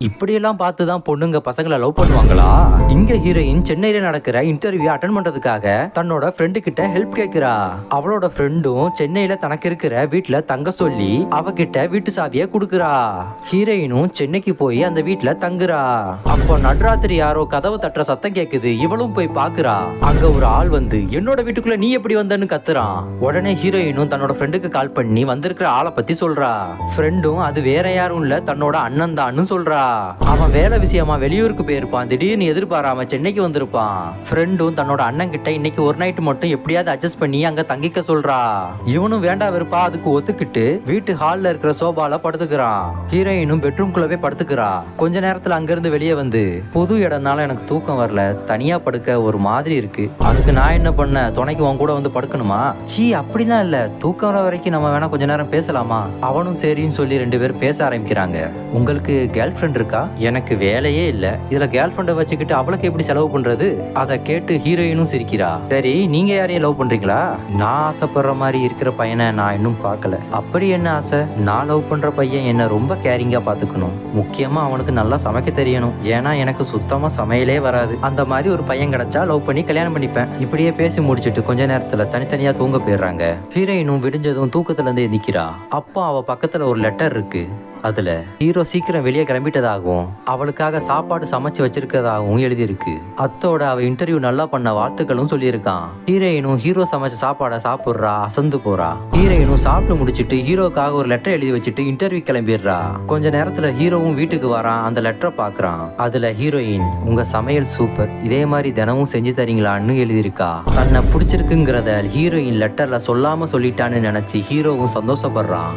இப்படியெல்லாம் பார்த்து தான் பொண்ணுங்க பசங்களை லவ் பண்ணுவாங்களா? இங்க ஹீரோயின் சென்னையில நடக்கிற இன்டர்வியூ அட்டன் பண்றதுக்காக தன்னோட ஃப்ரெண்டு கிட்ட ஹெல்ப் கேக்குறா. அவளோட ஃப்ரெண்டும் சென்னையில தனக்கு இருக்கிற வீட்டுல தங்க சொல்லி அவகிட்ட வீட்டு சாவியை குடுக்குறா. ஹீரோயினும் சென்னைக்கு போய் அந்த வீட்டுல தங்குறா. அப்போ நடுராத்திரி யாரோ கதவு தட்டுற சத்தம் கேக்குது. இவளும் போய் பாக்குறா. அங்க ஒரு ஆள் வந்து என்னோட வீட்டுக்குள்ள நீ எப்படி வந்தன்னு கத்துறான். உடனே ஹீரோயினும் தன்னோட ஃப்ரெண்டுக்கு கால் பண்ணி வந்திருக்கிற ஆளை பத்தி சொல்றா. ஃப்ரெண்டும் அது வேற யாரும் இல்ல தன்னோட அண்ணன் தான் சொல்றா. அவன் வேலை விஷயமா வெளியூருக்கு போயிருப்பான். திடீர்னு எதிர்பாராம சென்னைக்கு வந்திருப்பான். ஃப்ரெண்டும் தன்னோட அண்ணன் கிட்ட இன்னைக்கு ஒரு நைட் மட்டும் எப்படியாவது அட்ஜஸ்ட் பண்ணி அங்க தங்கிக்க சொல்றா. இவனும் வேண்டா வெறுப்பா அதுக்கு ஒத்துக்கிட்டு வீட்டு ஹால்ல இருக்கிற சோபால படுத்துக்கிறான். ஹீரோயினும் பெட்ரூம்குள்ளவே படுத்துக்கிறா. கொஞ்ச நேரத்துல அங்க இருந்து வெளியே வந்து புது இடம்னால எனக்கு தூக்கம் வரல, தனியா படுக்க ஒரு மாதிரி இருக்கு, அதுக்கு நான் என்ன பண்ண, துணைக்கு உன் கூட வந்து படுக்கணுமா? சீ அப்படிலாம் இல்ல, தூக்கம் வர வரைக்கும் நம்ம வேணா கொஞ்ச நேரம் பேசலாமா? அவனும் சரின்னு சொல்லி ரெண்டு பேரும் பேச ஆரம்பிக்கிறாங்க. உங்களுக்கு கேர்ள் ஃப்ரெண்ட் இருக்கா? எனக்கு வேலையே இல்ல, இதுல கேர்ள் ஃப்ரெண்டை வச்சுக்கிட்டு அவளுக்கு எப்படி செலவு பண்றது? அதை கேட்டு ஹீரோயினும் சிரிக்கிறா. சரி நீங்க யாரையும் லவ் பண்றீங்களா? நான் ஆசைப்படுற மாதிரி இருக்கிற பையனை நான் இன்னும் பார்க்கல. அப்படி என்ன ஆசை? நான் லவ் பண்ற பையன் என்ன ரொம்ப கேரிங்கா பாத்துக்கணும், முக்கியமா அவனுக்கு நல்லா சமைக்க தெரியணும். ஏன்னா எனக்கு சுத்தமா சமையலே வராது. அந்த மாதிரி ஒரு பையன் கிடைச்சா லவ் பண்ணி கல்யாணம் பண்ணிப்பேன். இப்படியே பேசி முடிச்சுட்டு கொஞ்ச நேரத்துல தனித்தனியா தூங்க போயிடுறாங்க. ஹீரோயினும் விடிஞ்சதும் தூக்கத்துல இருந்து எந்திக்கிறா. அப்போ அவ பக்கத்துல ஒரு லெட்டர் இருக்கு. அதுல ஹீரோ சீக்கிரம் வெளியே கிளம்பிட்டதாகவும் அவளுக்காக சாப்பாடு சமைச்சு வச்சிருக்கதாகவும் எழுதியிருக்கு. அத்தோட அவ இன்டர்வியூ நல்லா பண்ண வாழ்த்துக்களும் சொல்லியிருக்கான். ஹீரோயினும் ஹீரோ சமைச்ச சாப்பாடை சாப்பிடுறா, அசந்து போறா. ஹீரோயினும் சாப்பிட்டு முடிச்சிட்டு ஹீரோக்காக ஒரு லெட்டர் எழுதி வச்சுட்டு இன்டர்வியூ கிளம்பிடுறா. கொஞ்ச நேரத்துல ஹீரோவும் வீட்டுக்கு வரான். அந்த லெட்டரை பாக்குறான். அதுல ஹீரோயின் உங்க சமையல் சூப்பர், இதே மாதிரி தினமும் செஞ்சு தரீங்களான்னு எழுதியிருக்கா. தன்னை பிடிச்சிருக்குங்கிறத ஹீரோயின் லெட்டர்ல சொல்லாம சொல்லிட்டான்னு நினைச்சு ஹீரோவும் சந்தோஷப்படுறான்.